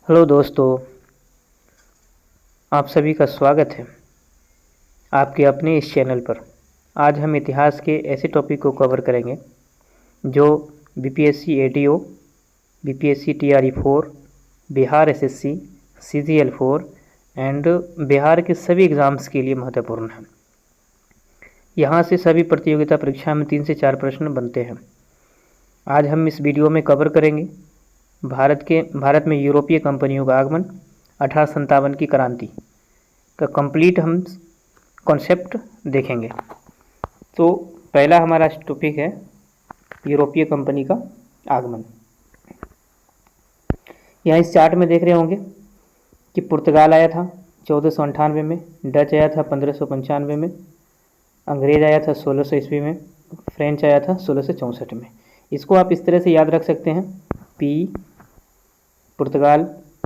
Hello दोस्तों, आप सभी का स्वागत है आपके अपने इस चैनल पर। आज हम इतिहास के ऐसे टॉपिक को कवर करेंगे जो BPSC ATO, BPSC TRE 4, Bihar SSC, CGL 4 and Bihar के सभी एग्ज़ाम्स के लिए महत्वपूर्ण है। यहाँ से सभी प्रतियोगिता परीक्षा में 3 से 4 प्रश्न बनते हैं। आज हम इस वीडियो में कवर करेंगे भारत में यूरोपीय कंपनियों का आगमन, 1857 की क्रांति का कंप्लीट हम कॉन्सेप्ट देखेंगे। तो पहला हमारा टॉपिक है यूरोपीय कंपनी का आगमन। यहाँ इस चार्ट में देख रहे होंगे कि पुर्तगाल आया था 1498 में, डच आया था 1595 में, अंग्रेज आया था 1600 ईस्वी में, फ्रेंच आया था 1664 में। इसको आप इस तरह से याद रख सकते हैं, पी पुर्तगाल,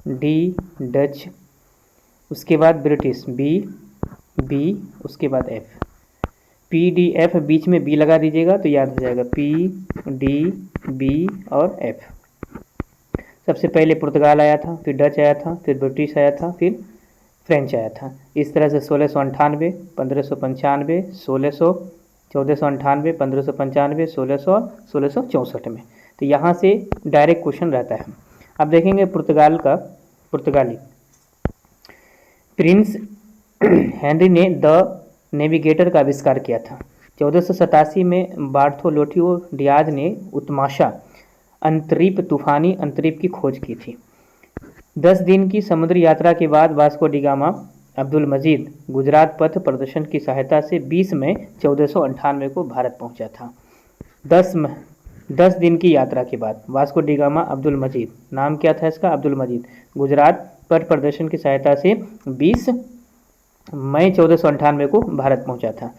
डी डच, उसके बाद ब्रिटिश, बी उसके बाद एफ, पी डी एफ, बीच में बी लगा दीजिएगा तो याद हो जाएगा, पी डी बी और एफ। सबसे पहले पुर्तगाल आया था, फिर डच आया था, फिर ब्रिटिश आया था, फिर फ्रेंच आया था। इस तरह से 1698, 1595, 1600, 1498, 1595, 1600 और 1664 में। तो यहाँ से डायरेक्ट क्वेश्चन रहता है। अब देखेंगे पुर्तगाली प्रिंस हेनरी ने द नेविगेटर का आविष्कार किया था। 1487 में बार्थोलोमेओ डियाज ने उत्माशा तूफानी अंतरिप की खोज की थी। 10 दिन की समुद्री यात्रा के बाद वास्को डी गामा अब्दुल मजीद गुजरात पथ प्रदर्शन की सहायता से 20 मई 1498 को भारत पहुंचा था। 10 दिन की यात्रा के बाद वास्को डी गामा अब्दुल मजीद, नाम क्या था इसका, अब्दुल मजीद, गुजरात पथ प्रदर्शन की सहायता से 20 मई 1498 को भारत पहुंचा था।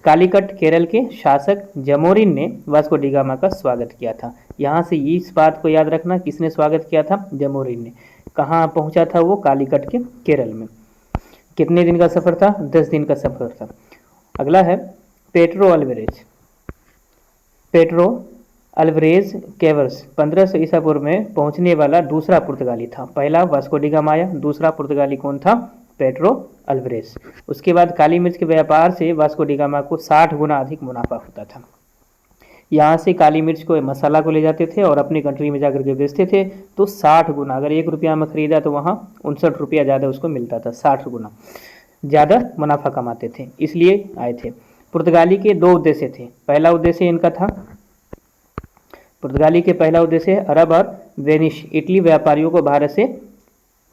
कालीकट केरल के शासक जमोरिन ने वास्को डी गामा का स्वागत किया था। यहाँ से इस बात को याद रखना, किसने स्वागत किया था, जमोरिन ने। कहाँ पहुंचा था वो, कालीकट के केरल में। कितने दिन का सफ़र था, 10 दिन का सफ़र था। अगला है पेड्रो अल्वरेज कैवर्स 1500 ईसा पूर्व में पहुंचने वाला दूसरा पुर्तगाली था। पहला वास्को डी गामा आया, दूसरा पुर्तगाली कौन था, पेड्रो अल्वरेज। उसके बाद काली मिर्च के व्यापार से वास्को डी गामा को 60 गुना अधिक मुनाफा होता था। यहाँ से काली मिर्च को, मसाला को ले जाते थे और अपनी कंट्री में जाकर के बेचते थे, तो 60 गुना, अगर 1 रुपया में खरीदा तो वहाँ 59 रुपया ज़्यादा उसको मिलता था, 60 गुना ज़्यादा मुनाफा कमाते थे, इसलिए आए थे। पुर्तगाली के 2 उद्देश्य थे। पहला उद्देश्य इनका था, पुर्तगाली के पहला उद्देश्य अरब और वेनिस इटली व्यापारियों को भारत से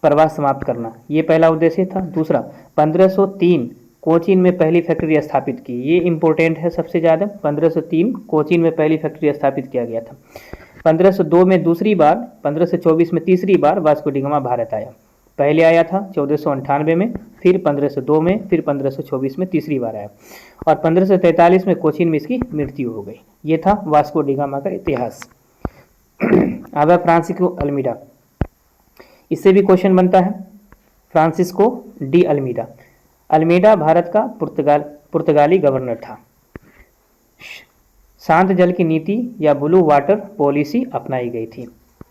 प्रवास समाप्त करना, ये पहला उद्देश्य था। दूसरा, 1503 कोचीन में पहली फैक्ट्री स्थापित की, ये इंपॉर्टेंट है सबसे ज़्यादा। 1503 कोचीन में पहली फैक्ट्री स्थापित किया गया था। 1502 में दूसरी बार, 1524 में तीसरी बार वास्को डी गामा भारत आया। पहले आया था 1498 में, फिर 1502 में, फिर 1524 में तीसरी बार आया, और 1543 में कोचीन में इसकी मृत्यु हो गई। ये था वास्को डी गामा का इतिहास। अब है फ्रांसिस्को अल्मीडा, इससे भी क्वेश्चन बनता है। फ्रांसिस्को डी अल्मीडा भारत का पुर्तगाली गवर्नर था। शांत जल की नीति या ब्लू वाटर पॉलिसी अपनाई गई थी।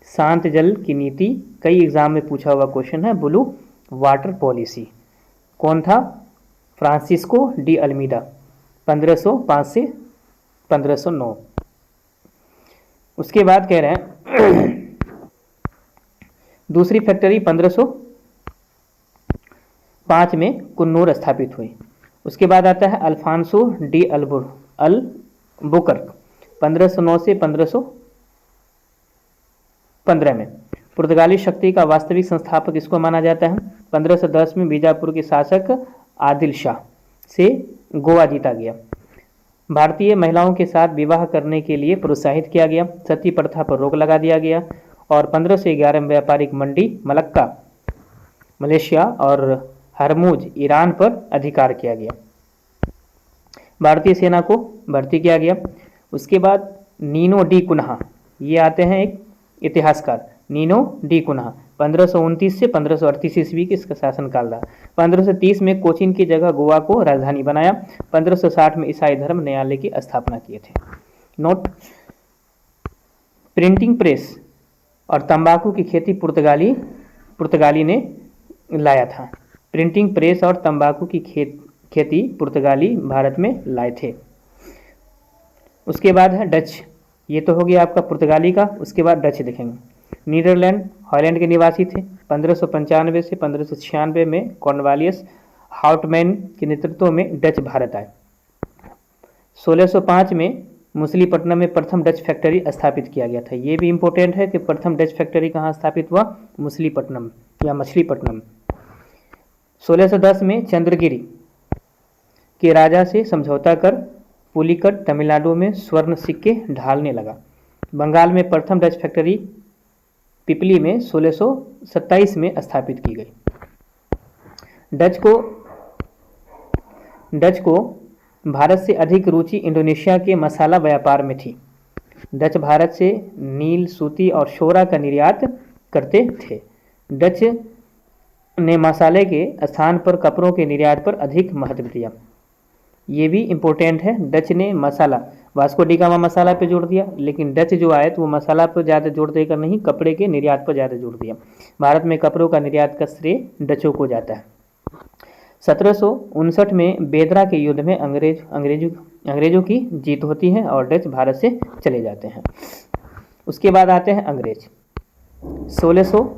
शांत जल की नीति, कई एग्जाम में पूछा हुआ क्वेश्चन है, ब्लू वाटर पॉलिसी। कौन था, फ्रांसिस्को डी अल्मीडा, 1505 से 1509। उसके बाद कह रहे हैं दूसरी फैक्ट्री 1505 में कुन्नूर स्थापित हुई। उसके बाद आता है अल्फांसो डी अल्बुकर्क, 1509 से 1515 में। पुर्तगाली शक्ति का वास्तविक संस्थापक इसको माना जाता है। 1510 में बीजापुर के शासक आदिल शाह से गोवा जीता गया। भारतीय महिलाओं के साथ विवाह करने के लिए प्रोत्साहित किया गया। सती प्रथा पर रोक लगा दिया गया, और 1511 में व्यापारिक मंडी मलक्का मलेशिया और हरमुज ईरान पर अधिकार किया गया। भारतीय सेना को भर्ती किया गया। उसके बाद नीनो डी कुन्हा, ये आते हैं एक इतिहासकार, नीनो डी कुन्हा, 1529 से 1538 ईस्वी की इसका शासनकाल रहा। 1530 में कोचीन की जगह गोवा को राजधानी बनाया। 1560 में ईसाई धर्म न्यायालय की स्थापना किए थे। नोट, प्रिंटिंग प्रेस और तंबाकू की खेती पुर्तगाली पुर्तगाली ने लाया था। प्रिंटिंग प्रेस और तंबाकू की खेती पुर्तगाली भारत में लाए थे। उसके बाद है डच। ये तो हो गया आपका पुर्तगाली का। उसके बाद डच देखेंगे। नीदरलैंड हॉलैंड के निवासी थे। 1595 से 1596 में कॉर्नवालियस हाउटमैन के नेतृत्व में डच भारत आए। 1605 में मछलीपट्टनम में प्रथम डच फैक्ट्री स्थापित किया गया था। ये भी इम्पोर्टेंट है कि प्रथम डच फैक्ट्री कहाँ स्थापित हुआ? मछलीपट्टनम या मछलीपट्टनम। 1610 में चंद्रगिरी के राजा से समझौता कर पुलिकट तमिलनाडु में स्वर्ण सिक्के ढालने लगा। बंगाल में प्रथम डच फैक्ट्री पिपली में 1627 में स्थापित की गई। डच को भारत से अधिक रुचि इंडोनेशिया के मसाला व्यापार में थी। डच भारत से नील, सूती और शोरा का निर्यात करते थे। डच ने मसाले के स्थान पर कपड़ों के निर्यात पर अधिक महत्व दिया। ये भी इम्पोर्टेंट है। डच ने मसाला, वास्को डी गामा मसाला पे जोड़ दिया, लेकिन डच जो आए तो वो मसाला पर ज़्यादा जोड़ देकर नहीं, कपड़े के निर्यात पर ज़्यादा जोड़ दिया। भारत में कपड़ों का निर्यात का श्रेय डचों को जाता है। 1759 में बेदरा के युद्ध में अंग्रेजों की जीत होती है और डच भारत से चले जाते हैं। उसके बाद आते हैं अंग्रेज। 1600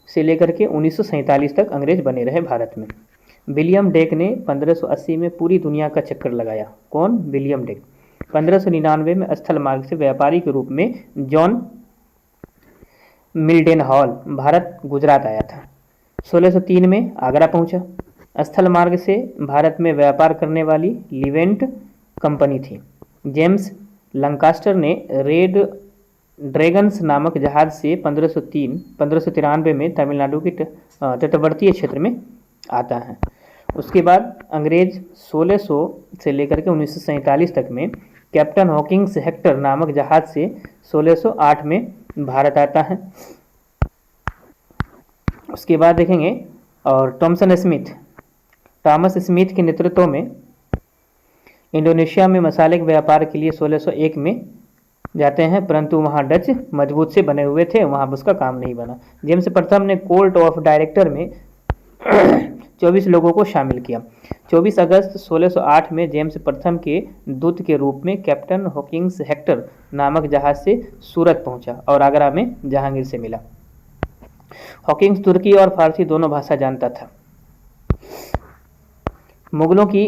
से लेकर के 1947 तक अंग्रेज बने रहे भारत में। विलियम डेक ने 1580 में पूरी दुनिया का चक्कर लगाया। कौन? William deck. 1599 में स्थल मार्ग से व्यापारी के रूप में जॉन मिल्डेनहॉल भारत गुजरात आया था। 1603 में आगरा पहुंचा। स्थल मार्ग से भारत में व्यापार करने वाली लिवेंट कंपनी थी। जेम्स लंकास्टर ने रेड ड्रैगन्स नामक जहाज से 1593 में तमिलनाडु के तटवर्तीय क्षेत्र में आता है। उसके बाद अंग्रेज 1600 से लेकर के 1947 तक में कैप्टन हॉकिंग्स हेक्टर नामक जहाज से 1608 में भारत आता है। उसके बाद देखेंगे और टॉमस स्मिथ के नेतृत्व में इंडोनेशिया में मसाले के व्यापार के लिए 1601 में जाते हैं, परंतु वहाँ डच मजबूत से बने हुए थे, वहाँ उसका काम नहीं बना। जेम्स प्रथम ने कोर्ट ऑफ डायरेक्टर में 24 लोगों को शामिल किया। 24 अगस्त 1608 में जेम्स प्रथम के दूत के रूप में कैप्टन हॉकिंग्स हेक्टर नामक जहाज से सूरत पहुंचा और आगरा में जहांगीर से मिला। हॉकिंग्स तुर्की और फारसी दोनों भाषा जानता था। मुगलों की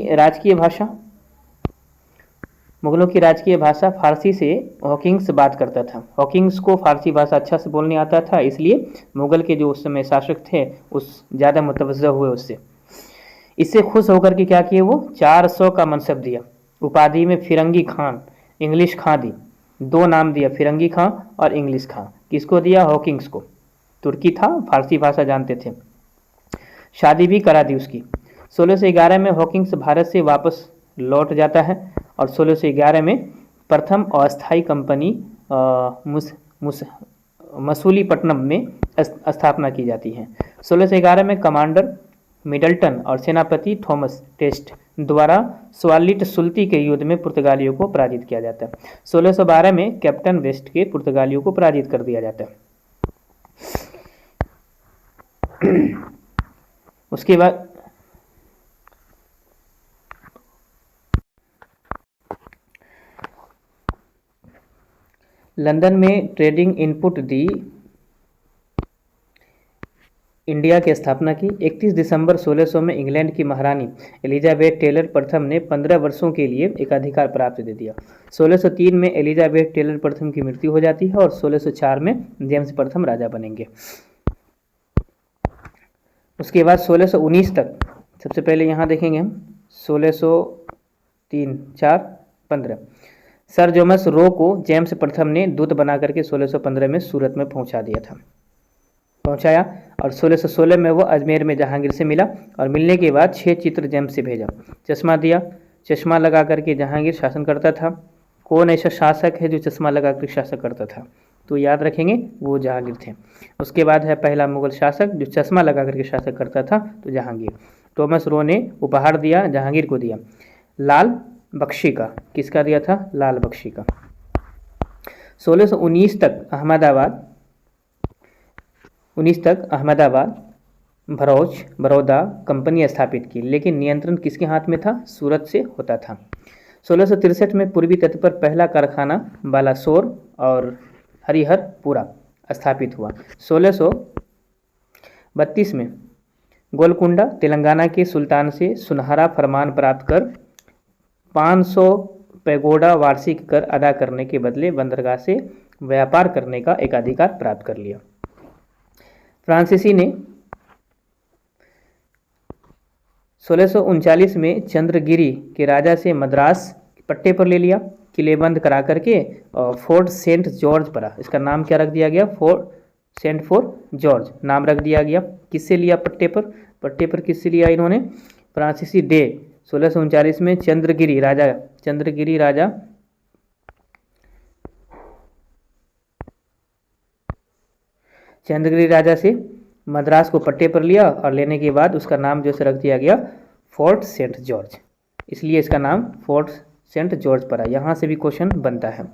राजकीय भाषा फारसी से हॉकिंग्स बात करता था। हॉकिंग्स को फारसी भाषा अच्छा से बोलने आता था, इसलिए मुगल के जो उस समय शासक थे उस ज़्यादा मुतवज्जह हुए उससे। इससे खुश होकर के क्या किए वो 400 का मनसब दिया। उपाधि में फिरंगी खान, इंग्लिश खां दी। 2 नाम दिया, फिरंगी खां और इंग्लिश खां। किसको दिया? हॉकिंग्स को। तुर्की था, फारसी भाषा जानते थे। शादी भी करा दी उसकी। 1611 में हॉकिंग्स भारत से वापस लौट जाता है और 1611 में प्रथम अस्थायी कंपनी मसूलीपट्टनम में स्थापना की जाती है। 1611 में कमांडर मिडल्टन और सेनापति थॉमस टेस्ट द्वारा स्वालिट सुल्ती के युद्ध में पुर्तगालियों को पराजित किया जाता है। 1612 में कैप्टन वेस्ट के पुर्तगालियों को पराजित कर दिया जाता है। उसके बाद लंदन में ट्रेडिंग इनपुट दी इंडिया की स्थापना की। 31 दिसंबर 1600 में इंग्लैंड की महारानी एलिजाबेथ टेलर प्रथम ने 15 वर्षों के लिए एकाधिकार प्राप्त दे दिया। 1603 में एलिजाबेथ टेलर प्रथम की मृत्यु हो जाती है और 1604 में जेम्स प्रथम राजा बनेंगे। उसके बाद 1619 तक, सबसे पहले यहाँ देखेंगे हम 1603, 4, 15 सर जोमस रो को जेम्स प्रथम ने दूत बना करके 1615 में सूरत में पहुंचाया और 1616 में वो अजमेर में जहांगीर से मिला और मिलने के बाद 6 चित्र जेम्स से भेजा। चश्मा दिया, चश्मा लगा करके जहांगीर शासन करता था। कौन ऐसा शासक है जो चश्मा लगा कर शासन करता था? तो याद रखेंगे वो जहांगीर थे। उसके बाद है पहला मुगल शासक जो चश्मा लगा करके शासन करता था, तो जहांगीर। टॉमस रो ने उपहार दिया, जहांगीर को दिया लाल बख्शी का। किसका दिया था? लाल बख्शी का। 1619 तक अहमदाबाद 19 तक अहमदाबाद, भरूच, बड़ौदा कंपनी स्थापित की, लेकिन नियंत्रण किसके हाथ में था? सूरत से होता था। 1663 में पूर्वी तट पर पहला कारखाना बालासोर और हरिहरपुरा स्थापित हुआ। 1632 में गोलकुंडा तेलंगाना के सुल्तान से सुनहरा फरमान प्राप्त कर 500 पैगोडा वार्षिक कर अदा करने के बदले बंदरगाह से व्यापार करने का एकाधिकार प्राप्त कर लिया। फ्रांसीसी ने 1639 में चंद्रगिरी के राजा से मद्रास पट्टे पर ले लिया, किलेबंद करा करके, और फोर्ट सेंट जॉर्ज पड़ा। इसका नाम क्या रख दिया गया? फोर्ट जॉर्ज नाम रख दिया गया। किससे लिया पट्टे पर? पट्टे पर किससे लिया इन्होंने? फ्रांसीसी डे 1639 में चंद्रगिरी राजा से मद्रास को पट्टे पर लिया, और लेने के बाद उसका नाम जो से रख दिया गया फोर्ट सेंट जॉर्ज, इसलिए इसका नाम फोर्ट सेंट जॉर्ज पड़ा। यहाँ से भी क्वेश्चन बनता है।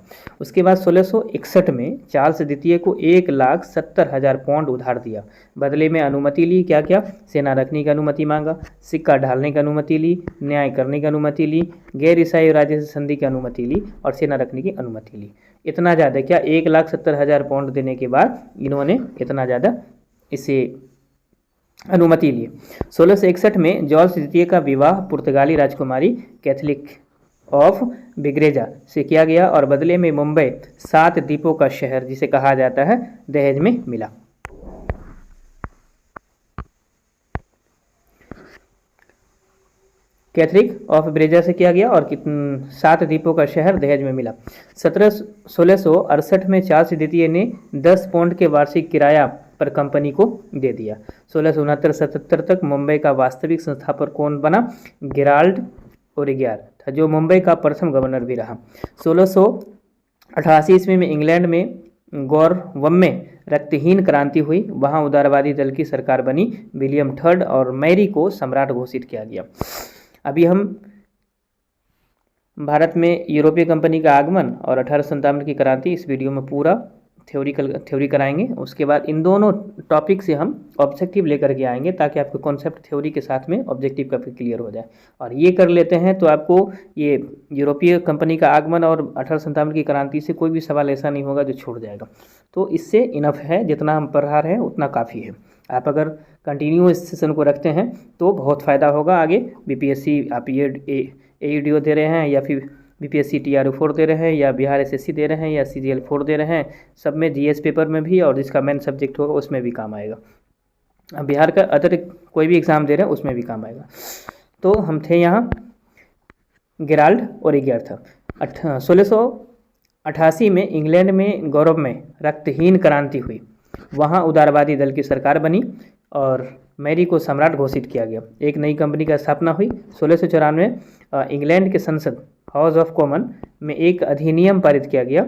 उसके बाद 1661 में चार्ल्स द्वितीय को 1,70,000 पाउंड उधार दिया, बदले में अनुमति ली। क्या क्या? सेना रखने की अनुमति मांगा, सिक्का ढालने की अनुमति ली, न्याय करने की अनुमति ली, गैर ईसाई राज्य से संधि की अनुमति ली, और सेना रखने की अनुमति ली। इतना ज़्यादा क्या? 1,70,000 पाउंड देने के बाद इन्होंने इतना ज़्यादा इसे अनुमति ली। 1661 में जॉर्ज द्वितीय का विवाह पुर्तगाली राजकुमारी कैथलिक ऑफ बिग्रेजा से किया गया, और बदले में मुंबई 7 द्वीपों का शहर जिसे कहा जाता है दहेज में मिला। कैथलिक ऑफ ब्रेजा से किया गया, और 7 द्वीपों का शहर दहेज में मिला। 1668 में चार्ल्स द्वितीय ने 10 पाउंड के वार्षिक किराया पर कंपनी को दे दिया। 1669-77 तक मुंबई का वास्तविक संस्थापक कौन बना? गेराल्ड ओरिग्यार था, जो मुंबई का प्रथम गवर्नर भी रहा। 1688 ईस्वी में इंग्लैंड में गौरवम में रक्तहीन क्रांति हुई, वहां उदारवादी दल की सरकार बनी। विलियम थर्ड और मैरी को सम्राट घोषित किया गया। अभी हम भारत में यूरोपीय कंपनी का आगमन और 1857 की क्रांति इस वीडियो में पूरा थ्योरी कराएंगे। उसके बाद इन दोनों टॉपिक से हम ऑब्जेक्टिव लेकर के आएंगे, ताकि आपको कॉन्सेप्ट थ्योरी के साथ में ऑब्जेक्टिव का भी क्लियर हो जाए। और ये कर लेते हैं तो आपको ये यूरोपीय कंपनी का आगमन और 1857 की क्रांति से कोई भी सवाल ऐसा नहीं होगा जो छूट जाएगा। तो इससे इनफ है, जितना हम पढ़ा रहे हैं उतना काफ़ी है। आप अगर कंटिन्यू इस सेशन को रखते हैं तो बहुत फ़ायदा होगा आगे। बीपीएससी आप ये AUDO दे रहे हैं, या फिर बीपीएससी TRO 4 दे रहे हैं, या बिहार SSC दे रहे हैं, या CGL 4 दे रहे हैं, सब में GS पेपर में भी, और जिसका मेन सब्जेक्ट होगा उसमें भी काम आएगा। अब बिहार का अदर कोई भी एग्ज़ाम दे रहे हैं उसमें भी काम आएगा। तो हम थे यहाँ, गेराल्ड ओरिग्यार था। 1688 में इंग्लैंड में गौरव में रक्तहीन क्रांति हुई, वहाँ उदारवादी दल की सरकार बनी और मैरी को सम्राट घोषित किया गया। एक नई कंपनी का स्थापना हुई। 1694 इंग्लैंड के संसद हाउस ऑफ कॉमन में एक अधिनियम पारित किया गया,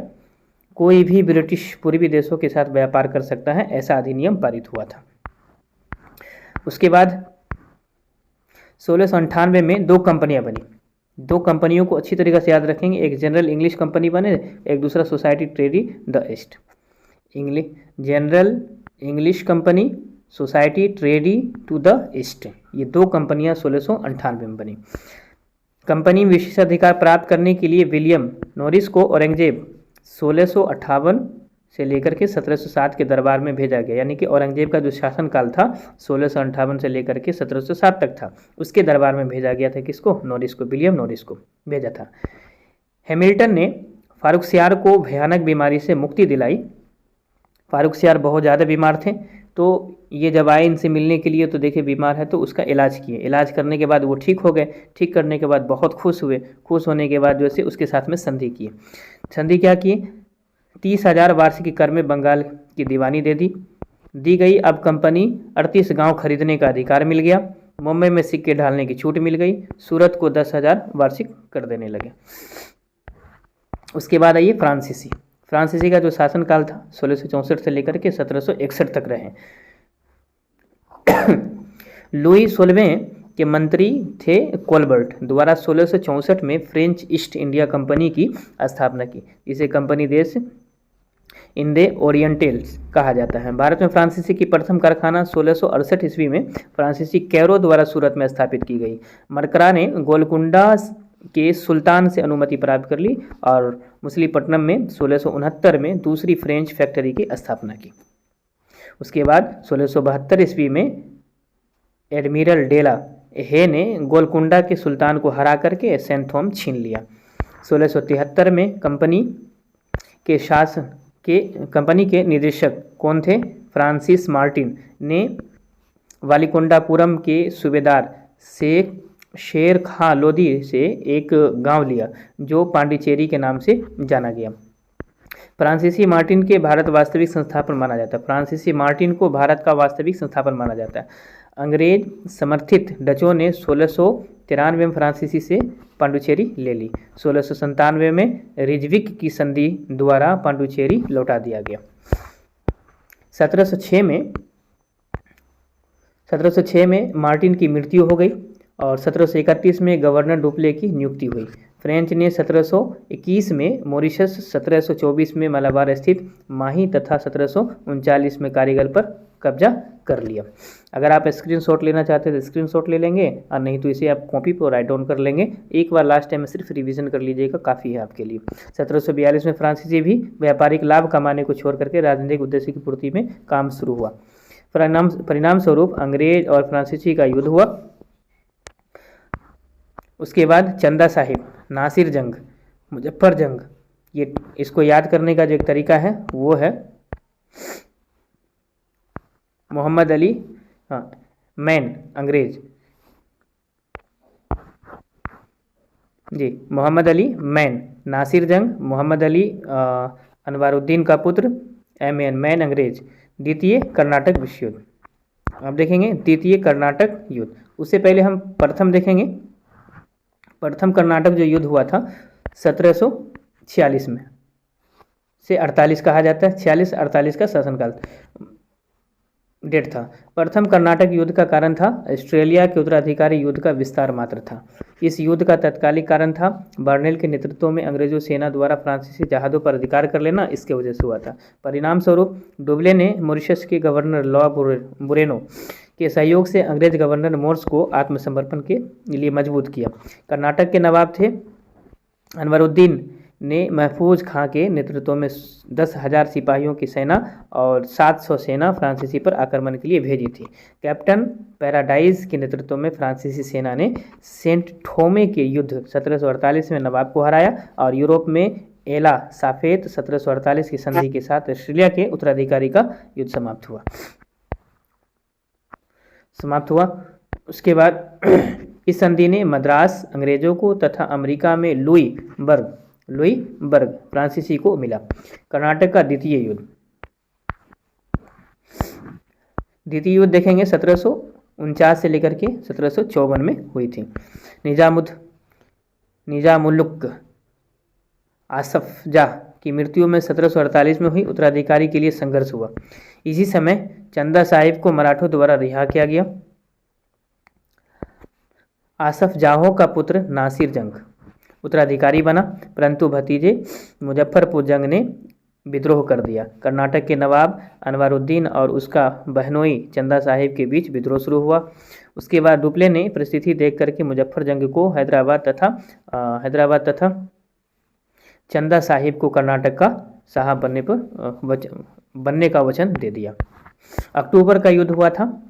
कोई भी ब्रिटिश पूर्वी देशों के साथ व्यापार कर सकता है, ऐसा अधिनियम पारित हुआ था। उसके बाद 1698 में 2 कंपनियां बनी। 2 कंपनियों को अच्छी तरीके से याद रखेंगे, एक जनरल इंग्लिश कंपनी बने, एक दूसरा society trading the east. General English company, society trading to the east, ये 2 कंपनियां 1698 में बनी। कंपनी विशेषाधिकार प्राप्त करने के लिए विलियम नॉरिस को औरंगजेब 1658 से लेकर के 1707 के दरबार में भेजा गया, यानी कि औरंगजेब का जो शासनकाल था 1658 से लेकर के 1707 तक था, उसके दरबार में भेजा गया था। किसको? नॉरिस को, विलियम नॉरिस को भेजा था। हैमिल्टन ने फारुखसियार को भयानक बीमारी से मुक्ति दिलाई। फारुखसियार बहुत ज़्यादा बीमार थे, तो ये जब आए इनसे मिलने के लिए तो देखे बीमार है, तो उसका इलाज किए। इलाज करने के बाद वो ठीक हो गए। ठीक करने के बाद बहुत खुश हुए। खुश होने के बाद जैसे उसके साथ में संधि किए। संधि क्या किए? 30,000 वार्षिक कर में बंगाल की दीवानी दे दी गई। अब कंपनी 38 गांव खरीदने का अधिकार मिल गया। मुंबई में सिक्के ढालने की छूट मिल गई। सूरत को 10,000 वार्षिक कर देने लगे। उसके बाद आइए फ्रांसीसी का जो शासनकाल था 1664 से लेकर के 1761 तक रहे। लुई 16वें के मंत्री थे कोलबर्ट द्वारा 1664 में फ्रेंच ईस्ट इंडिया कंपनी की स्थापना की। इसे कंपनी देश इंडे ओरिएंटल्स कहा जाता है। भारत में फ्रांसीसी की प्रथम कारखाना 1668 ईस्वी में फ्रांसीसी कैरो द्वारा सूरत में स्थापित की गई। मरकरा ने गोलकुंडा के सुल्तान से अनुमति प्राप्त कर ली और मछलीपट्टनम में 1669 में दूसरी फ्रेंच फैक्ट्री की स्थापना की। उसके बाद 1672 ईस्वी में एडमिरल डेला हे ने गोलकुंडा के सुल्तान को हरा करके सेंथोम छीन लिया। 1673 में कंपनी के निदेशक कौन थे? फ्रांसिस मार्टिन ने वालीकुंडापुरम के सूबेदार से शेर खां लोधी से एक गांव लिया जो पांडिचेरी के नाम से जाना गया। फ्रांसीसी मार्टिन के भारत वास्तविक संस्थापन माना जाता है। फ्रांसीसी मार्टिन को भारत का वास्तविक संस्थापन माना जाता है। अंग्रेज समर्थित डचों ने 1693 में फ्रांसीसी से पांडुचेरी ले ली। 1697 में रिजविक की संधि द्वारा पांडुचेरी लौटा दिया गया। 1706 में मार्टिन की मृत्यु हो गई और 1731 में गवर्नर डुप्ले की नियुक्ति हुई। फ्रेंच ने 1721 में मॉरिशस, 1724 में मलाबार स्थित माही तथा 1739 में कारीगल पर कब्जा कर लिया। अगर आप स्क्रीनशॉट लेना चाहते हैं तो स्क्रीनशॉट ले लेंगे और नहीं तो इसे आप कॉपी पर राइट डाउन कर लेंगे। एक बार लास्ट टाइम में सिर्फ रिवीजन कर लीजिएगा, काफ़ी है आपके लिए। 1742 में फ्रांसीसी भी व्यापारिक लाभ कमाने को छोड़ करके राजनीतिक उद्देश्य की पूर्ति में काम शुरू हुआ। परिणाम स्वरूप अंग्रेज और फ्रांसीसी का युद्ध हुआ। उसके बाद चंदा साहिब, नासिर जंग, मुजफ्फर जंग, ये इसको याद करने का जो एक तरीका है वो है मोहम्मद अली मैन अंग्रेज जी, मोहम्मद अली मैन, नासिर जंग, मोहम्मद अली अनवारुद्दीन का पुत्र, मैन अंग्रेज। द्वितीय कर्नाटक विश्व युद्ध, अब देखेंगे द्वितीय कर्नाटक युद्ध। उससे पहले हम प्रथम देखेंगे। प्रथम कर्नाटक जो युद्ध हुआ था 1746 में से 48 कहा जाता है, 46-48 का शासनकाल डेट था। प्रथम कर्नाटक युद्ध का कारण था ऑस्ट्रेलिया के उत्तराधिकारी युद्ध का विस्तार मात्र था। इस युद्ध का तत्कालिक कारण था बर्नेल के नेतृत्व में अंग्रेजों सेना द्वारा फ्रांसीसी जहाज़ों पर अधिकार कर लेना, इसके वजह से हुआ था। परिणाम स्वरूप डुब्ले ने मॉरिशस के गवर्नर लॉ बुरेनो के सहयोग से अंग्रेज गवर्नर मोर्स को आत्मसमर्पण के लिए मजबूत किया। कर्नाटक के नवाब थे अनवरुद्दीन ने महफूज खां के नेतृत्व में 10,000 सिपाहियों की सेना और 700 सेना फ्रांसीसी पर आक्रमण के लिए भेजी थी। कैप्टन पैराडाइज के नेतृत्व में फ्रांसीसी सेना ने सेंट थोमे के युद्ध 1748 में नवाब को हराया और यूरोप में एला साफेत 1748 की संधि के साथ ऑस्ट्रेलिया के उत्तराधिकारी का युद्ध समाप्त हुआ। उसके बाद इस संधि ने मद्रास अंग्रेजों को तथा अमेरिका में लुई बर्ग फ्रांसीसी को मिला। कर्नाटक का द्वितीय युद्ध देखेंगे 1749 से लेकर के 1754 में हुई थी। निजामुल्क आसफ जाह की मृत्यु में 1748 में हुई। उत्तराधिकारी के लिए संघर्ष हुआ। इसी समय चंदा साहिब को मराठों द्वारा रिहा किया गया। आसफ जाहों का पुत्र नासिर जंग उत्तराधिकारी बना, परंतु भतीजे मुजफ्फरपुर जंग ने विद्रोह कर दिया। कर्नाटक के नवाब अनवारुद्दीन और उसका बहनोई चंदा साहिब के बीच विद्रोह शुरू हुआ। उसके बाद डुप्ले ने परिस्थिति देख करके मुजफ्फर जंग को हैदराबाद तथा चंदा साहिब को कर्नाटक का शाह बनने का वचन दे दिया। अक्टूबर का युद्ध हुआ था,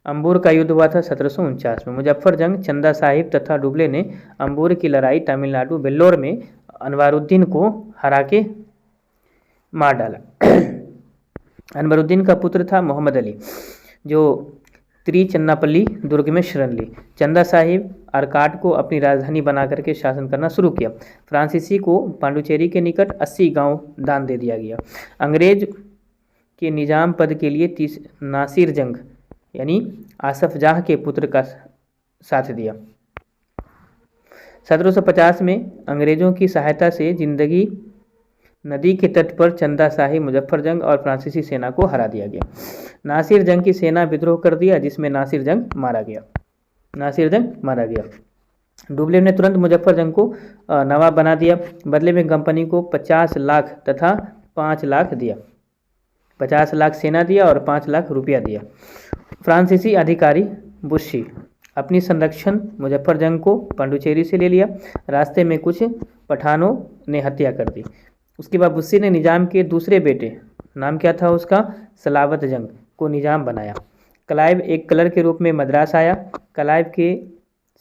अंबूर का युद्ध हुआ था 1749 में। मुजफ्फर जंग, चंदा साहिब तथा डुप्ले ने अंबूर की लड़ाई तमिलनाडु वेल्लोर में अनवरुद्दीन को हरा के मार डाला। अनवरुद्दीन का पुत्र था मोहम्मद अली जो त्रिचन्नापल्ली दुर्ग में शरण ली। चंदा साहिब आरकाट को अपनी राजधानी बना करके शासन करना शुरू किया। फ्रांसीसी को पांडुचेरी के निकट 80 गांव दान दे दिया गया। अंग्रेज के निजाम पद के लिए नासिर जंग यानी आसफ जाह के पुत्र का साथ दिया। 1750 में अंग्रेजों की सहायता से जिंदगी नदी के तट पर चंदा साहिब, मुजफ्फर जंग और फ्रांसीसी सेना को हरा दिया गया। नासिर जंग की सेना विद्रोह कर दिया जिसमें नासिर जंग मारा गया। डुबलेव ने तुरंत मुजफ्फरजंग को नवाब बना दिया। बदले में कंपनी को 50 लाख तथा 5 लाख दिया, 50 लाख सेना दिया और 5 लाख रुपया दिया। फ्रांसीसी अधिकारी बुस्सी अपनी संरक्षण मुजफ्फरजंग को पांडुचेरी से ले लिया। रास्ते में कुछ पठानों ने हत्या कर दी। उसके बाद बुस्सी ने निजाम के दूसरे बेटे, नाम क्या था उसका, सलावत जंग, को निजाम बनाया। क्लाइव एक कलर के रूप में मद्रास आया। क्लाइव के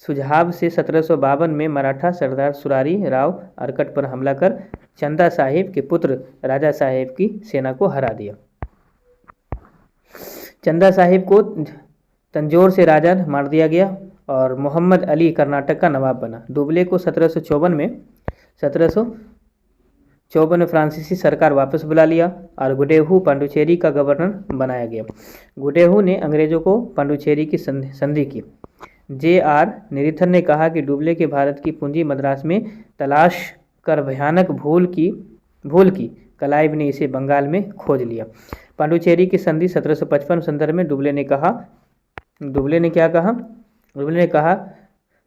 सुझाव से 1752 में मराठा सरदार सुरारी राव अरकट पर हमला कर चंदा साहिब के पुत्र राजा साहेब की सेना को हरा दिया। चंदा साहिब को तंजौर से राजा मार दिया गया और मोहम्मद अली कर्नाटक का नवाब बना। डुबले को 1754 में फ्रांसीसी सरकार वापस बुला लिया और गुडेहू पांडुचेरी का गवर्नर बनाया गया। गुडेहू ने अंग्रेजों को पांडुचेरी की संधि की। J.R. निरीथन ने कहा कि डुबले के भारत की पूंजी मद्रास में तलाश कर भयानक भूल की क्लाइव ने इसे बंगाल में खोज लिया। पांडुचेरी की संधि 1755 संदर्भ में डुबले ने कहा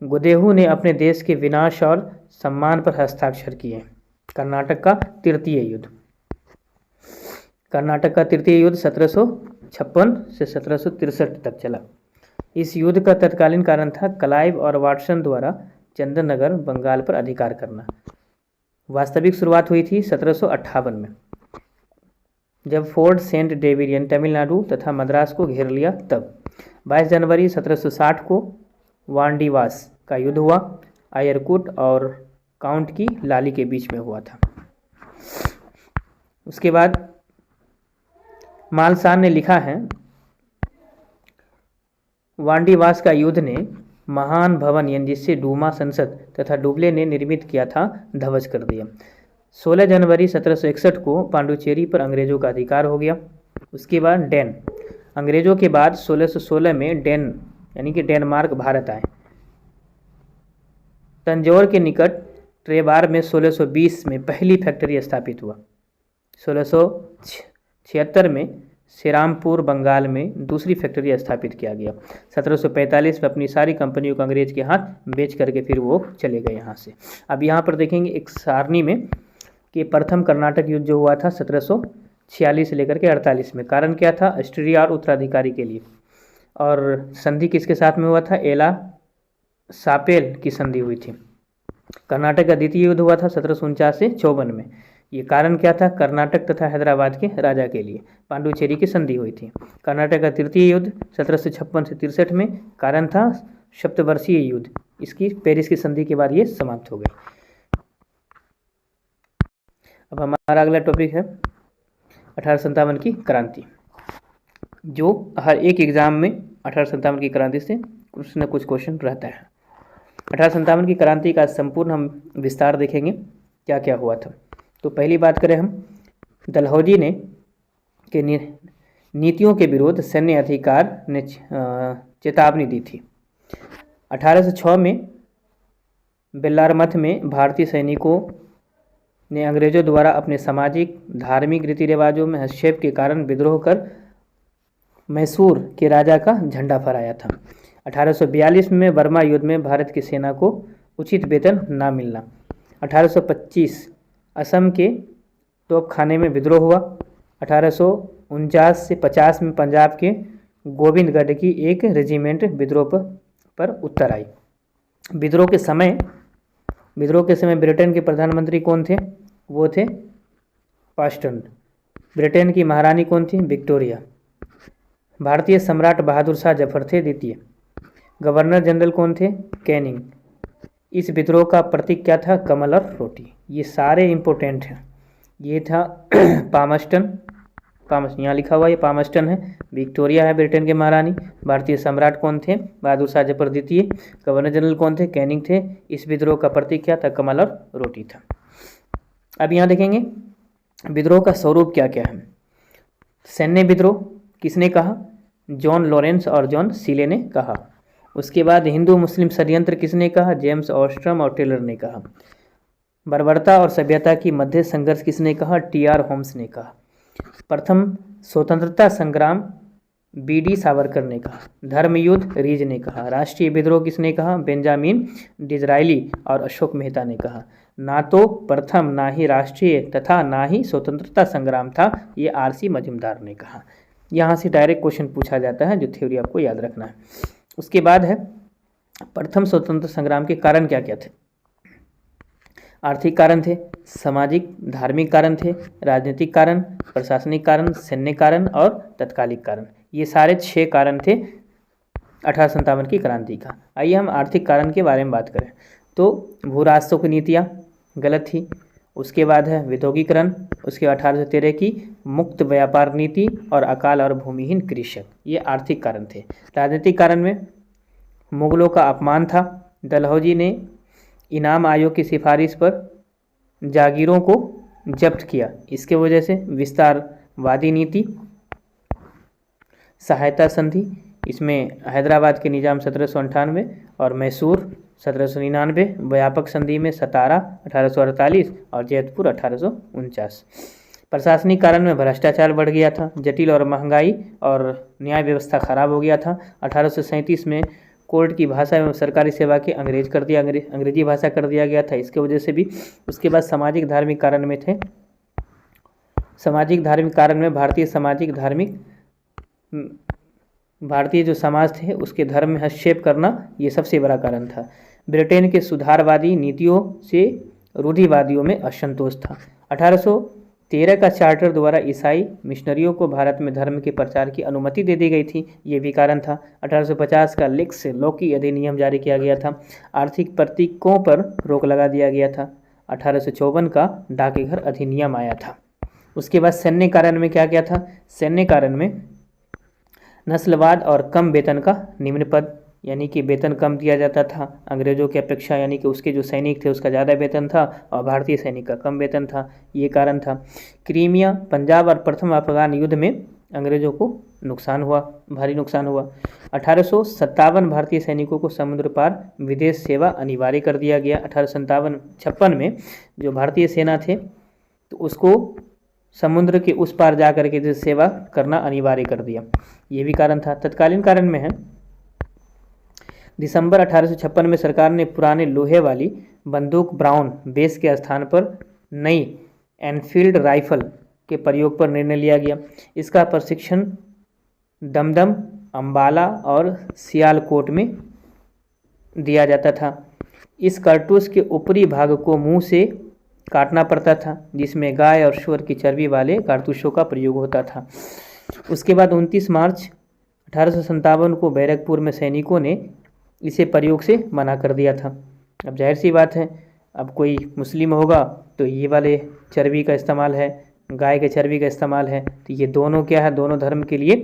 गुडेहू ने अपने देश के विनाश और सम्मान पर हस्ताक्षर किए। कर्नाटक का तृतीय युद्ध 1756 से 1763 तक चला। इस युद्ध का तत्कालीन कारण था क्लाइव और वाटसन द्वारा चंदननगर बंगाल पर अधिकार करना। वास्तविक शुरुआत हुई थी 1758 में, जब फोर्ट सेंट डेविड तमिलनाडु तथा मद्रास को घेर लिया। तब 22 जनवरी 1760 को वांडीवास का युद्ध हुआ। आयरकुट और काउंट की लाली के बीच में हुआ था। उसके बाद मालसान ने लिखा है, वांडीवास का युद्ध ने महान भवन जिससे डूमा संसद तथा डुबले ने निर्मित किया था ध्वस्त कर दिया। 16 जनवरी 1761 को पांडुचेरी पर अंग्रेजों का अधिकार हो गया। उसके बाद डेन, अंग्रेजों के बाद 1616 में डेन यानी कि डेनमार्क भारत आए। तंजौर के निकट ट्रेबार में 1620 में पहली फैक्ट्री स्थापित हुआ। 1676 में श्रीरामपुर बंगाल में दूसरी फैक्ट्री स्थापित किया गया। 1745 में अपनी सारी कंपनियों को अंग्रेज के हाथ बेच करके फिर वो चले गए यहाँ से। अब यहाँ पर देखेंगे एक सारणी में कि प्रथम कर्नाटक युद्ध जो हुआ था 1746 से लेकर के 48 में। कारण क्या था, ऑस्ट्रिया और उत्तराधिकारी के लिए। और संधि किसके साथ में हुआ था, एला सापेल की संधि हुई थी। कर्नाटक का द्वितीय युद्ध हुआ था 1749 से 54 में। ये कारण क्या था, कर्नाटक तथा हैदराबाद के राजा के लिए पांडुचेरी की संधि हुई थी। कर्नाटक का तृतीय युद्ध 1756 से 63 में। कारण था सप्तवर्षीय युद्ध, इसकी पेरिस की संधि के बाद ये समाप्त हो गई। अब हमारा अगला टॉपिक है 1857 की क्रांति, जो हर एक एग्जाम में 1857 की क्रांति से कुछ न कुछ क्वेश्चन रहता है। 1857 की क्रांति का संपूर्ण हम विस्तार देखेंगे, क्या क्या हुआ था। तो पहली बात करें हम, डलहौजी ने के नीतियों के विरुद्ध सैन्य अधिकार ने चेतावनी दी थी। 1806 में बेल्लारमथ में भारतीय सैनिकों ने अंग्रेजों द्वारा अपने सामाजिक धार्मिक रीति रिवाजों में हस्तक्षेप के कारण विद्रोह कर मैसूर के राजा का झंडा फहराया था। 1842 में बर्मा युद्ध में भारत की सेना को उचित वेतन न मिलना। 1825 असम के तोपखाने में विद्रोह हुआ। 1849 से 50 में पंजाब के गोविंदगढ़ की एक रेजिमेंट विद्रोह पर उत्तर आई। विद्रोह के समय ब्रिटेन के प्रधानमंत्री कौन थे, वो थे पास्टन। ब्रिटेन की महारानी कौन थी, विक्टोरिया। भारतीय सम्राट बहादुर शाह जफर थे द्वितीय। गवर्नर जनरल कौन थे, कैनिंग। इस विद्रोह का प्रतीक क्या था, कमल और रोटी। ये सारे इम्पोर्टेंट हैं। ये था पामस्टन, यहाँ लिखा हुआ ये पामस्टन है। विक्टोरिया है ब्रिटेन के महारानी। भारतीय सम्राट कौन थे, बहादुर शाह जफर द्वितीय। गवर्नर जनरल कौन थे, कैनिंग थे। इस विद्रोह का प्रतीक क्या था, कमल और रोटी था। अब यहाँ देखेंगे विद्रोह का स्वरूप क्या क्या है। सैन्य विद्रोह किसने कहा, जॉन लॉरेंस और जॉन सीले ने कहा। उसके बाद हिंदू मुस्लिम षड्यंत्र किसने कहा, जेम्स ऑस्ट्रम और टेलर ने कहा। बर्बरता और सभ्यता की मध्य संघर्ष किसने कहा, टी.आर. होम्स ने कहा। प्रथम स्वतंत्रता संग्राम बी.डी. सावरकर ने कहा। धर्मयुद्ध रीज ने कहा। राष्ट्रीय विद्रोह किसने कहा? बेंजामिन डिज़रायली और अशोक मेहता ने कहा। ना तो प्रथम, ना ही राष्ट्रीय तथा ना ही स्वतंत्रता संग्राम था, ये आर.सी. मजूमदार ने कहा। यहाँ से डायरेक्ट क्वेश्चन पूछा जाता है, जो थ्योरी आपको याद रखना है। उसके बाद है प्रथम स्वतंत्र संग्राम के कारण क्या क्या थे? आर्थिक कारण थे, सामाजिक धार्मिक कारण थे, राजनीतिक कारण, प्रशासनिक कारण, सैन्य कारण और तत्कालिक कारण। ये सारे 6 कारण थे 1857 की क्रांति का। आइए हम आर्थिक कारण के बारे में बात करें तो भू राजस्व की नीतियाँ गलत थी। उसके बाद है विद्योगीकरण, उसके 1813 की मुक्त व्यापार नीति और अकाल और भूमिहीन कृषक, ये आर्थिक कारण थे। राजनीतिक कारण में मुगलों का अपमान था। डलहौजी ने इनाम आयोग की सिफारिश पर जागीरों को जब्त किया, इसके वजह से विस्तारवादी नीति, सहायता संधि, इसमें हैदराबाद के निज़ाम 1798 और मैसूर 1799, व्यापक संधि में सतारा 1848 और जैतपुर 1849। प्रशासनिक कारण में भ्रष्टाचार बढ़ गया था, जटिल और महंगाई और न्याय व्यवस्था खराब हो गया था। 1837 में कोर्ट की भाषा एवं सरकारी सेवा के अंग्रेजी भाषा कर दिया गया था, इसके वजह से भी। उसके बाद सामाजिक धार्मिक कारण में थे। सामाजिक धार्मिक कारण में भारतीय जो समाज थे उसके धर्म में हस्तक्षेप करना, ये सबसे बड़ा कारण था। ब्रिटेन के सुधारवादी नीतियों से रूढ़िवादियों में असंतोष था। 1813 का चार्टर द्वारा ईसाई मिशनरियों को भारत में धर्म के प्रचार की अनुमति दे दी गई थी, ये भी कारण था। 1850 का लेक्स लॉकी अधिनियम जारी किया गया था। आर्थिक प्रतीकों पर रोक लगा दिया गया था। 1854 का डाकघर अधिनियम आया था। उसके बाद सैन्य कारण में क्या क्या था? सैन्य कारण में नस्लवाद और कम वेतन का निम्न पद, यानी कि वेतन कम दिया जाता था अंग्रेजों की अपेक्षा, यानी कि उसके जो सैनिक थे उसका ज़्यादा वेतन था और भारतीय सैनिक का कम वेतन था, ये कारण था। क्रीमिया, पंजाब और प्रथम अफगान युद्ध में अंग्रेजों को नुकसान हुआ, भारी नुकसान हुआ। 1857 भारतीय सैनिकों को समुद्र पार विदेश सेवा अनिवार्य कर दिया गया। 1856 में जो भारतीय सेना थे तो उसको समुद्र के उस पार जा कर के सेवा करना अनिवार्य कर दिया, ये भी कारण था। तत्कालीन कारण में है दिसंबर 1856 में सरकार ने पुराने लोहे वाली बंदूक ब्राउन बेस के स्थान पर नई एनफील्ड राइफल के प्रयोग पर निर्णय लिया गया। इसका प्रशिक्षण दमदम, अंबाला और सियालकोट में दिया जाता था। इस कारतूस के ऊपरी भाग को मुंह से काटना पड़ता था, जिसमें गाय और सूअर की चर्बी वाले कारतूसों का प्रयोग होता था। उसके बाद 29 मार्च 1857 को बैरकपुर में सैनिकों ने इसे प्रयोग से मना कर दिया था। अब जाहिर सी बात है, अब कोई मुस्लिम होगा तो ये वाले चर्बी का इस्तेमाल है, गाय के चर्बी का इस्तेमाल है, तो ये दोनों क्या है, दोनों धर्म के लिए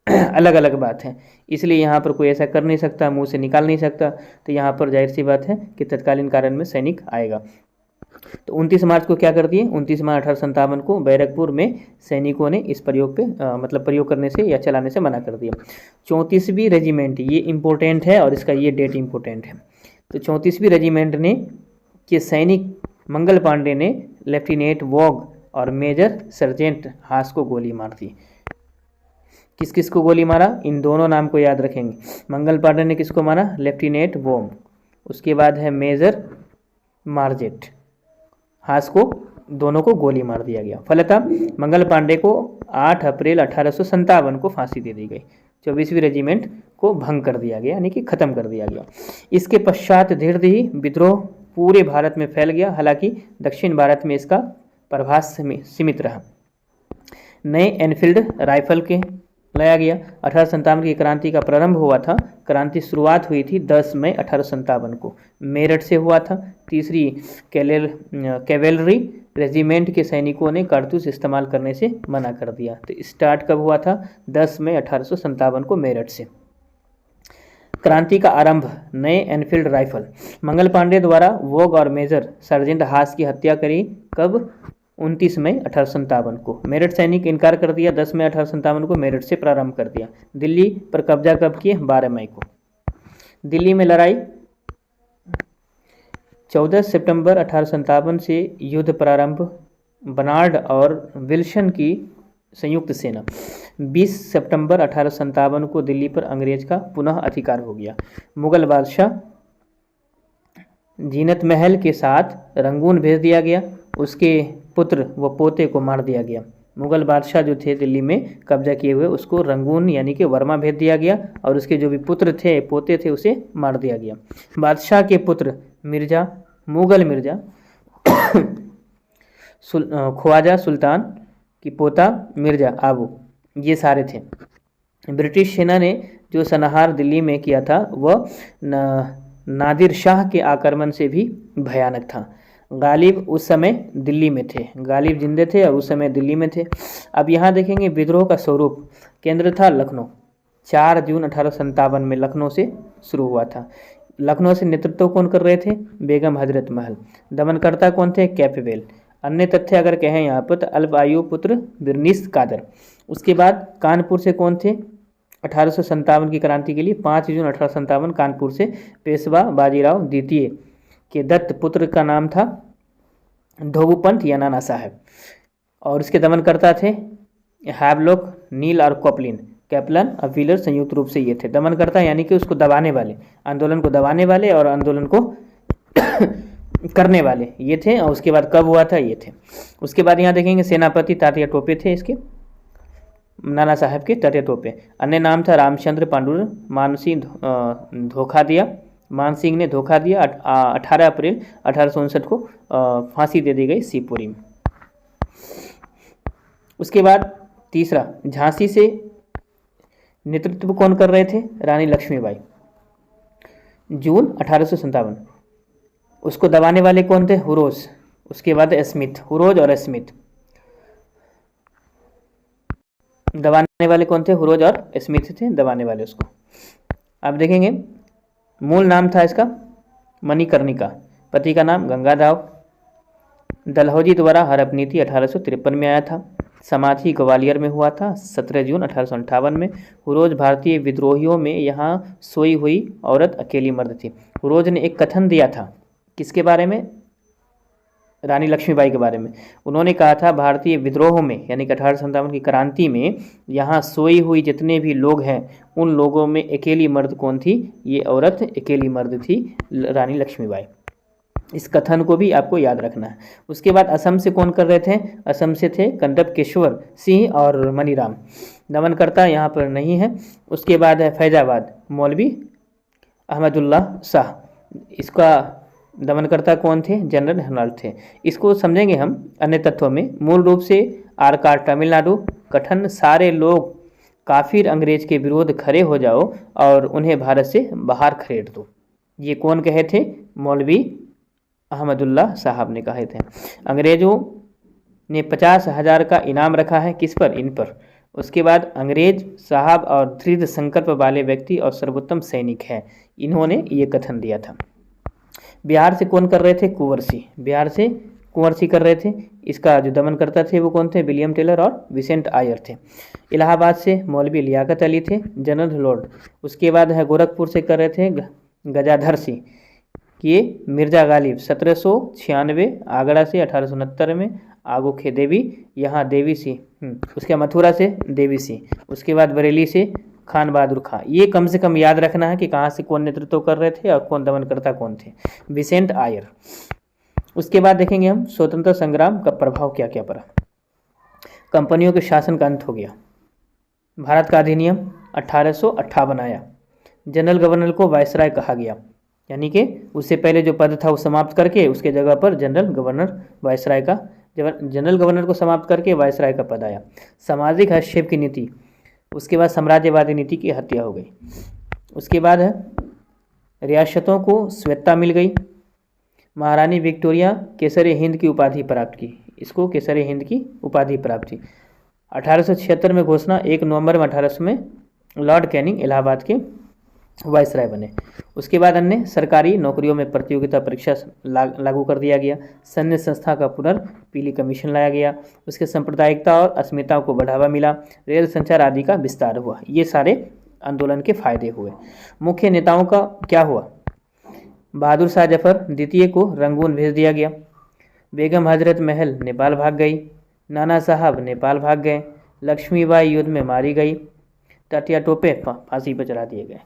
अलग अलग बात है। इसलिए यहाँ पर कोई ऐसा कर नहीं सकता, मुंह से निकाल नहीं सकता, तो यहाँ पर जाहिर सी बात है कि तत्कालीन कारण में सैनिक आएगा। तो 29 मार्च को क्या कर दिए? 29 मार्च 1857 को बैरकपुर में सैनिकों ने इस प्रयोग पे प्रयोग करने से या चलाने से मना कर दिया। 34वीं रेजिमेंट, ये इम्पोर्टेंट है और इसका ये डेट इम्पोर्टेंट है। तो 34वीं रेजिमेंट ने के सैनिक मंगल पांडे ने लेफ्टिनेंट वॉग और मेजर सर्जेंट हास को गोली मार दी। किस किस को गोली मारा? इन दोनों नाम को याद रखेंगे। मंगल पांडे ने किसको मारा? लेफ्टिनेंट वॉग। उसके बाद है मेजर मार्जेट हास को, दोनों को गोली मार दिया गया। फलतः मंगल पांडे को 8 अप्रैल 1857 को फांसी दे दी गई। 24वीं रेजिमेंट को भंग कर दिया गया, यानी कि ख़त्म कर दिया गया। इसके पश्चात धीरे धीरे विद्रोह पूरे भारत में फैल गया, हालांकि दक्षिण भारत में इसका प्रभाव सीमित रहा। नए एनफील्ड राइफल के लाया गया। 1857 की क्रांति का प्रारंभ हुआ था। क्रांति शुरुआत हुई थी 10 मई 1857 को, मेरठ से हुआ था। तीसरी कैवेलरी रेजिमेंट के सैनिकों ने कारतूस इस्तेमाल करने से मना कर दिया। तो स्टार्ट कब हुआ था? 10 मई 1857 को मेरठ से। क्रांति का आरंभ, नए एनफील्ड राइफल। मंगल पांडे द्वारा वॉग और मेजर सर्जेंट हास की हत्या करी कब? 29 मई 1857 को। मेरठ सैनिक इनकार कर दिया। 10 मई 1857 को मेरठ से प्रारंभ कर दिया। दिल्ली पर कब्जा कब किए? 12 मई को। दिल्ली में लड़ाई 14 सितंबर 1857 से युद्ध प्रारंभ। बनार्ड और विल्सन की संयुक्त सेना। 20 सितंबर 1857 को दिल्ली पर अंग्रेज का पुनः अधिकार हो गया। मुगल बादशाह जीनत महल के साथ रंगून भेज दिया गया, उसके पुत्र व पोते को मार दिया गया। मुगल बादशाह जो थे दिल्ली में कब्जा किए हुए, उसको रंगून यानी कि वर्मा भेज दिया गया और उसके जो भी पुत्र थे, पोते थे, उसे मार दिया गया। बादशाह के पुत्र मिर्जा, मुगल मिर्जा ख्वाजा सुल्तान की पोता मिर्जा आबू, ये सारे थे। ब्रिटिश सेना ने जो संहार दिल्ली में किया था वह नादिर शाह के आक्रमण से भी भयानक था। गालिब उस समय दिल्ली में थे, गालिब जिंदे थे और उस समय दिल्ली में थे। अब यहाँ देखेंगे विद्रोह का स्वरूप। केंद्र था लखनऊ। 4 जून 1857 में लखनऊ से शुरू हुआ था। लखनऊ से नेतृत्व कौन कर रहे थे? बेगम हजरत महल। दमनकर्ता कौन थे? कैपबेल। अन्य तथ्य अगर कहें यहाँ पर तो अल्प पुत्र बिरनीस कादर। उसके बाद कानपुर से कौन थे 1857 की क्रांति के लिए? 5 जून 1857 कानपुर से पेशवा बाजीराव द्वितीय के दत्त पुत्र का नाम था धोबूपंत या नाना साहब, और इसके दमनकर्ता थे हैवलॉक, नील और कॉपलिन। कैपलन और व्हीलर संयुक्त रूप से ये थे दमनकर्ता, यानी कि उसको दबाने वाले, आंदोलन को दबाने वाले और आंदोलन को करने वाले ये थे। और उसके बाद कब हुआ था? ये थे। उसके बाद यहाँ देखेंगे सेनापति तात्या टोपे थे इसके, नाना साहब के तात्या टोपे। अन्य नाम था रामचंद्र पांडुर। मानसिंह धोखा दिया, मान सिंह ने धोखा दिया। 18 अप्रैल 1859 को फांसी दे दी गई शिवपुरी में। उसके बाद तीसरा, झांसी से नेतृत्व कौन कर रहे थे? रानी लक्ष्मीबाई। जून 1857। उसको दबाने वाले कौन थे? हुरोज। उसके बाद स्मिथ, हुरोज और स्मिथ। दबाने वाले कौन थे? हुरोज और स्मिथ थे दबाने वाले उसको। आप देखेंगे मूल नाम था इसका मणिकर्णिका, पति का नाम गंगाराव। डलहौजी द्वारा हड़प नीति 1853 में आया था। समाधि ग्वालियर में हुआ था 17 जून 1858 में। हुरोज भारतीय विद्रोहियों में यहाँ सोई हुई औरत अकेली मर्द थी। हुरोज ने एक कथन दिया था, किसके बारे में? रानी लक्ष्मीबाई के बारे में। उन्होंने कहा था भारतीय विद्रोह में यानी कि 1857 की क्रांति में यहाँ सोई हुई जितने भी लोग हैं उन लोगों में अकेली मर्द कौन थी? ये औरत अकेली मर्द थी, रानी लक्ष्मीबाई। इस कथन को भी आपको याद रखना है। उसके बाद असम से कौन कर रहे थे? असम से थे कंडपकेश्वर सिंह और मनीराम। दमनकर्ता यहाँ पर नहीं है। उसके बाद है फैजाबाद, मौलवी अहमदुल्ला शाह। इसका दमनकर्ता कौन थे? जनरल हर्नाल्ड थे। इसको समझेंगे हम अन्य तत्वों में। मूल रूप से आरकार तमिलनाडु कथन, सारे लोग काफिर अंग्रेज के विरोध खड़े हो जाओ और उन्हें भारत से बाहर खदेड़ दो। ये कौन कहे थे? मौलवी अहमदुल्ला साहब ने कहे थे। अंग्रेजों ने 50,000 का इनाम रखा है, किस पर? इन पर। उसके बाद अंग्रेज साहब और दृढ़ संकल्प वाले व्यक्ति और सर्वोत्तम सैनिक हैं, इन्होंने ये कथन दिया था। बिहार से कौन कर रहे थे? कुंवर सिंह। बिहार से कुंवर सिंह कर रहे थे। इसका जो दमनकर्ता थे वो कौन थे? विलियम टेलर और विसेंट आयर थे। इलाहाबाद से मौलवी लियाकत अली थे, जनरल लॉर्ड। उसके बाद है गोरखपुर से कर रहे थे गजाधर सिंह। ये मिर्जा गालिब 1796। आगरा से 1869 में आगोखे देवी, यहाँ देवी सिंह। उसके मथुरा से देवी सिंह। उसके बाद बरेली से खान बहादुर खां। ये कम से कम याद रखना है कि कहाँ से कौन नेतृत्व कर रहे थे और कौन दमनकर्ता कौन थे। विसेंट आयर। उसके बाद देखेंगे हम स्वतंत्रता संग्राम का प्रभाव क्या क्या पड़ा। कंपनियों के शासन का अंत हो गया। भारत का अधिनियम 1858 आया। जनरल गवर्नर को वायसराय कहा गया, यानी कि उससे पहले जो पद था वो समाप्त करके उसके जगह पर जनरल गवर्नर वायसराय का, जनरल गवर्नर को समाप्त करके वायसराय का पद आया। सामाजिक हस्तक्षेप की नीति। उसके बाद साम्राज्यवादी नीति की हत्या हो गई। उसके बाद है रियासतों को स्वायत्तता मिल गई। महारानी विक्टोरिया केसर हिंद की उपाधि प्राप्त की। इसको केसर हिंद की उपाधि प्राप्त थी। 1876 में घोषणा। 1 नवंबर में 1800 में लॉर्ड कैनिंग इलाहाबाद के वायसराय बने। उसके बाद अन्य सरकारी नौकरियों में प्रतियोगिता परीक्षा लागू कर दिया गया। सैन्य संस्था का पुनर्पीली कमीशन लाया गया। उसके सांप्रदायिकता और अस्मिता को बढ़ावा मिला। रेल संचार आदि का विस्तार हुआ। ये सारे आंदोलन के फायदे हुए। मुख्य नेताओं का क्या हुआ? बहादुर शाह जफर द्वितीय को रंगून भेज दिया गया। बेगम हजरत महल नेपाल भाग गई। नाना साहब नेपाल भाग गए। लक्ष्मीबाई युद्ध में मारी गई। टाटिया टोपे फांसी पर चढ़ा दिए गए।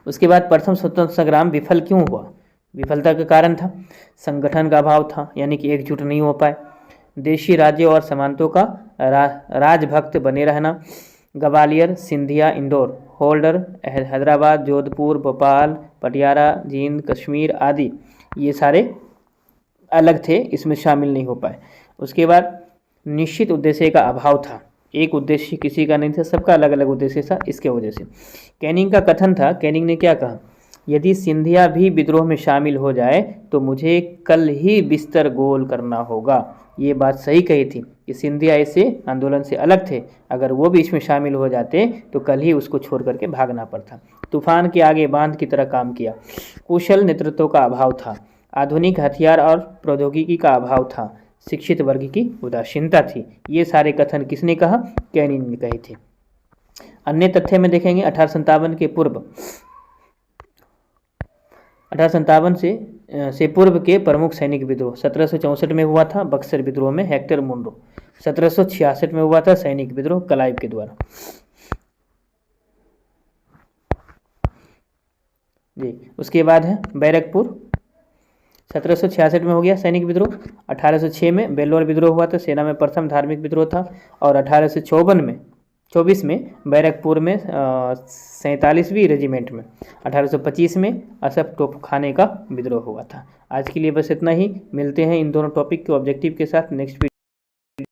उसके बाद प्रथम स्वतंत्रता संग्राम विफल क्यों हुआ? विफलता का कारण था संगठन का अभाव था, यानी कि एकजुट नहीं हो पाए। देशी राज्यों और सामंतों का राजभक्त बने रहना। ग्वालियर, सिंधिया, इंदौर, होल्डर, हैदराबाद, जोधपुर, भोपाल, पटियाला, जींद, कश्मीर आदि ये सारे अलग थे, इसमें शामिल नहीं हो पाए। उसके बाद निश्चित उद्देश्य का अभाव था, एक उद्देश्य किसी का नहीं था, सबका अलग अलग उद्देश्य था। इसके वजह से कैनिंग का कथन था, कैनिंग ने क्या कहा, यदि सिंधिया भी विद्रोह में शामिल हो जाए तो मुझे कल ही बिस्तर गोल करना होगा। ये बात सही कही थी कि सिंधिया इसे आंदोलन से अलग थे, अगर वो भी इसमें शामिल हो जाते तो कल ही उसको छोड़ करके भागना पड़ता। तूफान के आगे बांध की तरह काम किया। कुशल नेतृत्व का अभाव था। आधुनिक हथियार और प्रौद्योगिकी का अभाव था। शिक्षित वर्ग की उदासीनता थी। ये सारे कथन किसने कहा? कैनिंग ने कहे थे। अन्य तथ्य में देखेंगे 1857 के पूर्व 1857 से पूर्व के प्रमुख सैनिक विद्रोह 1764 में हुआ था बक्सर विद्रोह में हेक्टर मुंडो। 1766 में हुआ था सैनिक विद्रोह क्लाइव के द्वारा। जी, उसके बाद है बैरकपुर। 1766 में हो गया सैनिक विद्रोह। 1806 में बेल्लौर विद्रोह हुआ था, सेना में प्रथम धार्मिक विद्रोह था। और 1824 में बैरकपुर में 47वीं रेजिमेंट में 1825 में असफ तोपखाने का विद्रोह हुआ था। आज के लिए बस इतना ही। मिलते हैं इन दोनों टॉपिक के ऑब्जेक्टिव के साथ नेक्स्ट वीडियो।